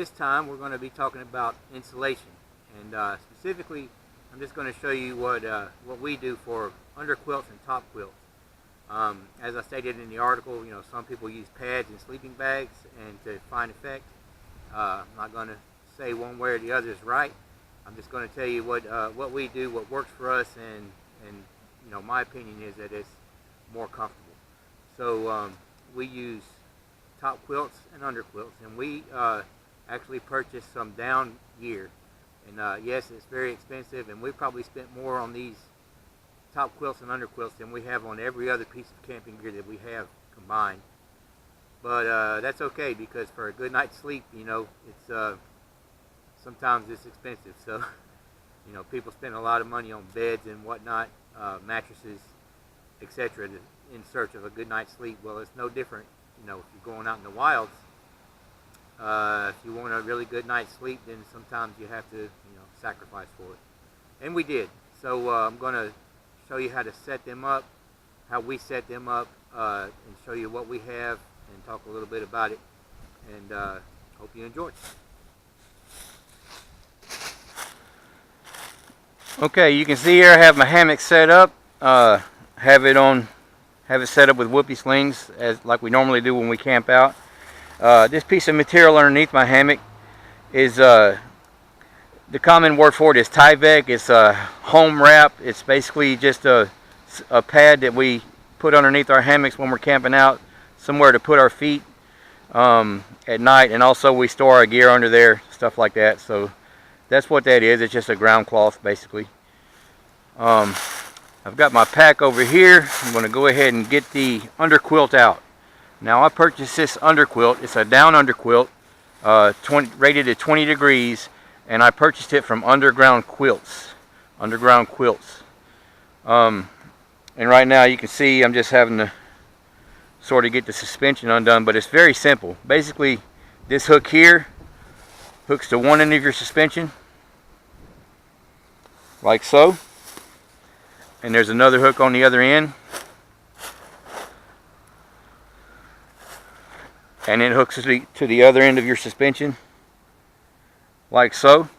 this time we're going to be talking about insulation, and specifically I'm just going to show you what we do for under quilts and top quilts. As I stated in the article, some people use pads and sleeping bags and to find effect. I'm not going to say one way or the other is right. I'm just going to tell you what we do, what works for us, and my opinion is that it's more comfortable. So we use top quilts and under quilts, and we actually purchased some down gear. And yes, it's very expensive, and we probably spent more on these top quilts and under quilts than we have on every other piece of camping gear that we have combined. But that's okay, because for a good night's sleep, it's sometimes it's expensive. So people spend a lot of money on beds and whatnot, mattresses, etc., in search of a good night's sleep. Well, it's no different. If you're going out in the wilds, if you want a really good night's sleep, then sometimes you have to sacrifice for it, and we did. So I'm going to show you how to set them up, how we set them up, and show you what we have, and talk a little bit about it, and hope you enjoy. Okay, you can see here I have my hammock set up. Have it set up with whoopee slings, like we normally do when we camp out. This piece of material underneath my hammock is the common word for it is Tyvek. It's a home wrap. It's basically just a pad that we put underneath our hammocks when we're camping out, somewhere to put our feet at night, and also we store our gear under there, stuff like that. So that's what that is. It's just a ground cloth, basically. I've got my pack over here. I'm going to go ahead and get the underquilt out. Now, I purchased this underquilt. It's a down underquilt, rated at 20 degrees, and I purchased it from Underground Quilts. Underground Quilts. And right now you can see I'm just having to sort of get the suspension undone, but it's very simple. Basically, this hook here hooks to one end of your suspension, like so. And there's another hook on the other end, and it hooks to the other end of your suspension, like so.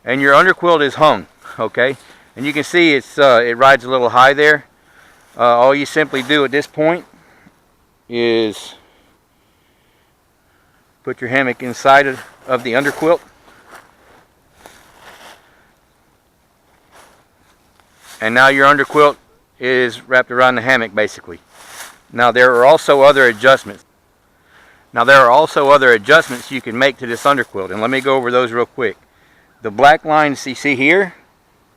And your underquilt is hung, okay? And you can see it rides a little high there. All you simply do at this point is put your hammock inside of the underquilt, and now your underquilt is wrapped around the hammock, basically. Now there are also other adjustments. You can make to this underquilt, and let me go over those real quick. The black lines you see here,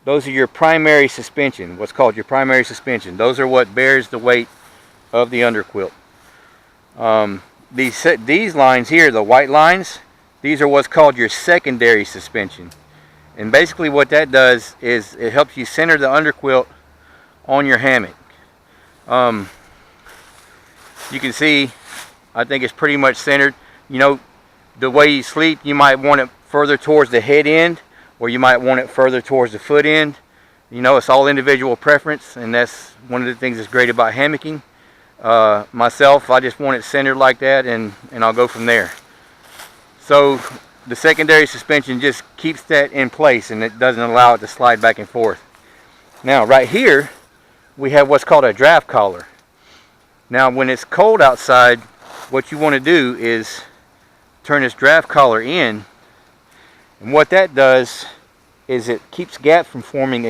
those are your primary suspension, what's called your primary suspension. Those are what bears the weight of the underquilt. These lines here, the white lines, these are what's called your secondary suspension. And basically what that does is it helps you center the underquilt on your hammock. You can see, I think it's pretty much centered. The way you sleep, you might want it further towards the head end, or you might want it further towards the foot end. It's all individual preference, and that's one of the things that's great about hammocking. Myself, I just want it centered like that, and I'll go from there. So the secondary suspension just keeps that in place, and it doesn't allow it to slide back and forth. Now right here we have what's called a draft collar. Now when it's cold outside, what you want to do is turn this draft collar in, and what that does is it keeps gaps from forming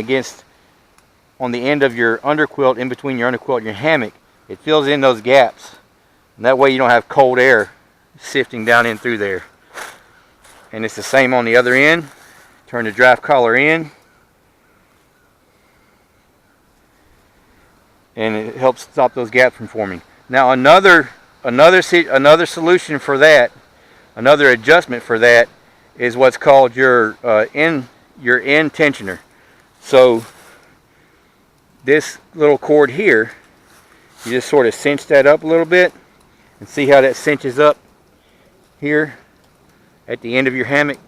on the end of your underquilt, in between your underquilt and your hammock. It fills in those gaps, and that way you don't have cold air sifting down in through there. And it's the same on the other end. Turn the draft collar in, and it helps stop those gaps from forming. Now another solution for that, another adjustment for that, is what's called your end tensioner. So this little cord here, you just sort of cinch that up a little bit, and see how that cinches up here at the end of your hammock,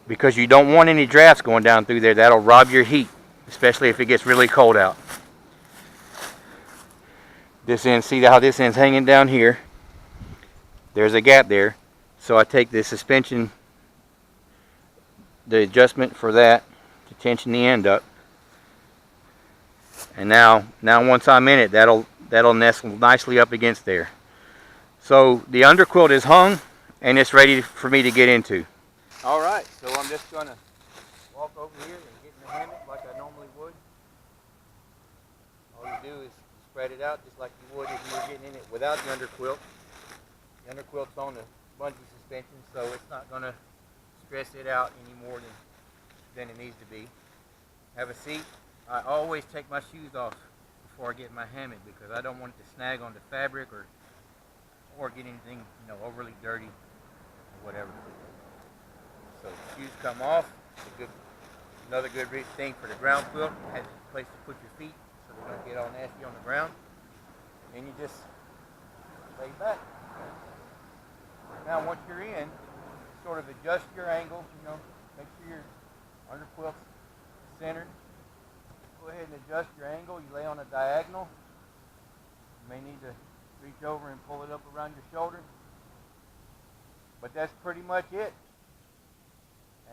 because you don't want any drafts going down through there. That'll rob your heat, especially if it gets really cold out. This end, see how this end's hanging down here? There's a gap there. So I take the suspension the adjustment for that to tension the end up. And now once I'm in it, that'll nestle nicely up against there. So the underquilt is hung and it's ready for me to get into. All right, so I'm just gonna walk over here and get in the hammock like I normally would. All you do is spread it out just like you would if you were getting in it without the underquilt. The underquilt's on the bungee suspension, so it's not gonna stress it out any more than it needs to be. Have a seat. I always take my shoes off before I get in my hammock because I don't want it to snag on the fabric or get anything, you know, overly dirty or whatever. So shoes come off. It's another good thing for the ground quilt. It has a place to put your feet so they don't get all nasty on the ground. And you just lay back. Now once you're in, sort of adjust your angle, you know, make sure your underquilt's centered. Go ahead and adjust your angle. You lay on a diagonal. You may need to reach over and pull it up around your shoulder. But that's pretty much it.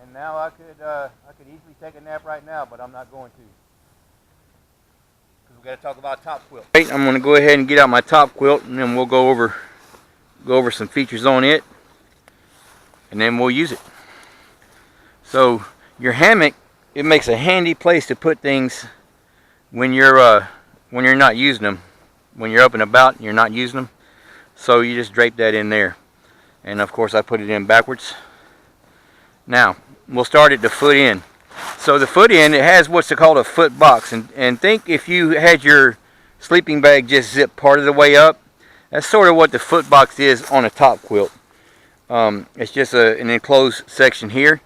And now I could easily take a nap right now, but I'm not going to. Because we've got to talk about top quilt. Right, I'm going to go ahead and get out my top quilt and then we'll go over some features on it. And then we'll use it. So your hammock, it makes a handy place to put things when you're not using them. When you're up and about and you're not using them. So you just drape that in there. And of course I put it in backwards. Now we'll start at the foot end. So the foot end, it has what's called a foot box. And think if you had your sleeping bag just zip part of the way up. That's sort of what the foot box is on a top quilt. It's just an enclosed section here.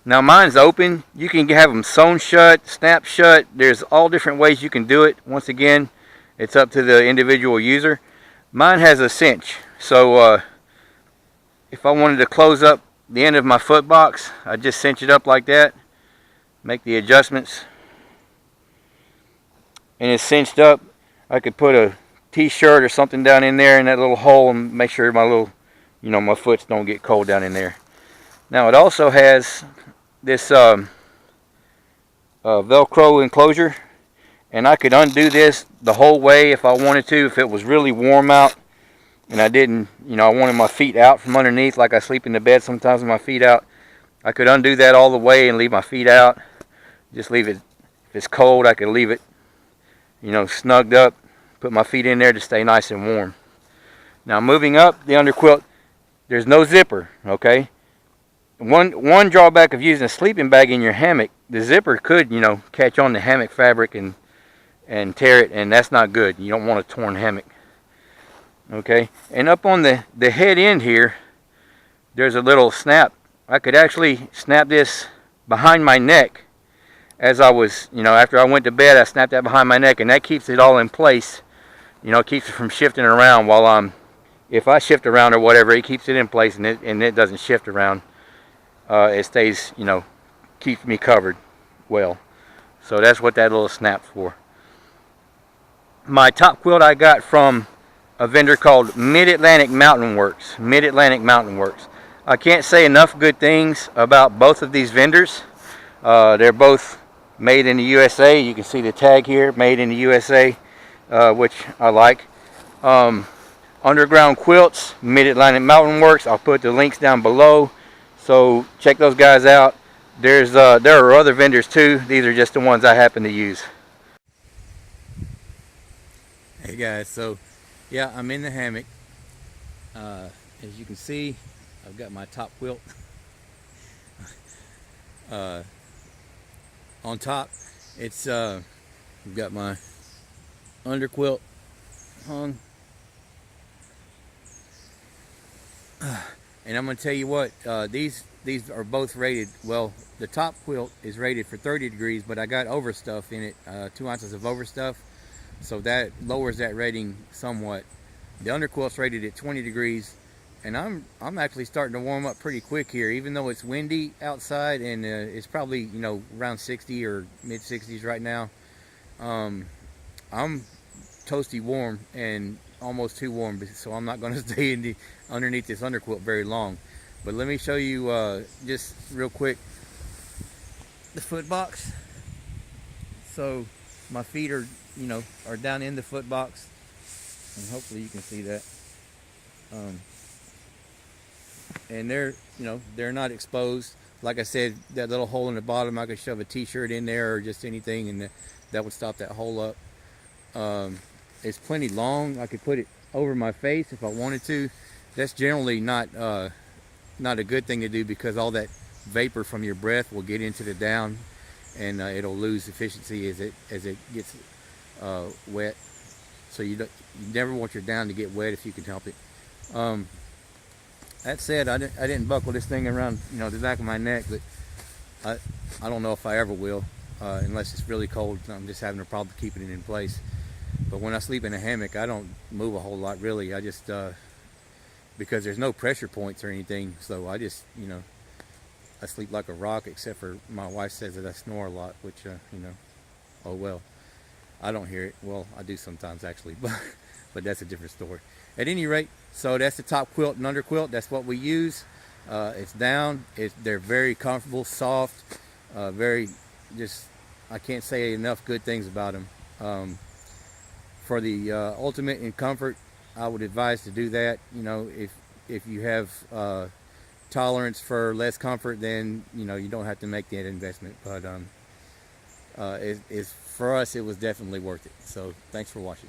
Now mine's open. You can have them sewn shut, snap shut. There's all different ways you can do it. Once again, it's up to the individual user. Mine has a cinch. So if I wanted to close up the end of my foot box, I just cinch it up like that. Make the adjustments. And it's cinched up. I could put a t-shirt or something down in there in that little hole and make sure my little, you know, my foots don't get cold down in there. Now it also has this Velcro enclosure, and I could undo this the whole way if I wanted to, if it was really warm out and I didn't, you know, I wanted my feet out from underneath like I sleep in the bed sometimes with my feet out. I could undo that all the way and leave my feet out. Just leave it, if it's cold I could leave it, you know, snugged up, put my feet in there to stay nice and warm. Now moving up the underquilt, there's no zipper, okay? One drawback of using a sleeping bag in your hammock, the zipper could, you know, catch on the hammock fabric and tear it, and that's not good. You don't want a torn hammock. Okay, and up on the head end here, there's a little snap. I could actually snap this behind my neck as I was, you know, after I went to bed, I snapped that behind my neck, and that keeps it all in place. You know, it keeps it from shifting around while if I shift around or whatever, it keeps it in place and it doesn't shift around. It stays, you know, keeps me covered well. So that's what that little snap's for. My top quilt I got from a vendor called Mid-Atlantic Mountain Works. Mid-Atlantic Mountain Works. I can't say enough good things about both of these vendors. They're both made in the USA. You can see the tag here, made in the USA, which I like. Underground Quilts, Mid-Atlantic Mountain Works. I'll put the links down below. So check those guys out. There are other vendors too. These are just the ones I happen to use. Hey guys, so yeah, I'm in the hammock. As you can see, I've got my top quilt on top. It's I've got my underquilt hung. And I'm going to tell you what, these are both rated, well, the top quilt is rated for 30 degrees, but I got overstuff in it, 2 ounces of overstuff, so that lowers that rating somewhat. The underquilt's rated at 20 degrees, and I'm actually starting to warm up pretty quick here, even though it's windy outside, and it's probably, you know, around 60 or mid 60s right now. I'm toasty warm and almost too warm, so I'm not going to stay underneath this underquilt very long. But let me show you just real quick the foot box, so my feet are, you know, are down in the foot box, and hopefully you can see that. And they're, you know, they're not exposed. Like I said, that little hole in the bottom, I could shove a t-shirt in there or just anything, and that would stop that hole up. It's plenty long. I could put it over my face if I wanted to. That's generally not a good thing to do, because all that vapor from your breath will get into the down, and it'll lose efficiency as it gets wet. So you never want your down to get wet if you can help it. That said, I didn't buckle this thing around, you know, the back of my neck, but I don't know if I ever will, unless it's really cold. I'm just having a problem keeping it in place. But when I sleep in a hammock, I don't move a whole lot, really. I just because there's no pressure points or anything, so I just, you know, I sleep like a rock, except for my wife says that I snore a lot, which, you know, oh well. I don't hear it. Well, I do sometimes, actually, but that's a different story. At any rate, so that's the top quilt and under quilt. That's what we use. It's down. They're very comfortable, soft, very, just, I can't say enough good things about them. For the ultimate in comfort, I would advise to do that. You know, if you have tolerance for less comfort, then, you know, you don't have to make that investment. But for us, it was definitely worth it. So thanks for watching.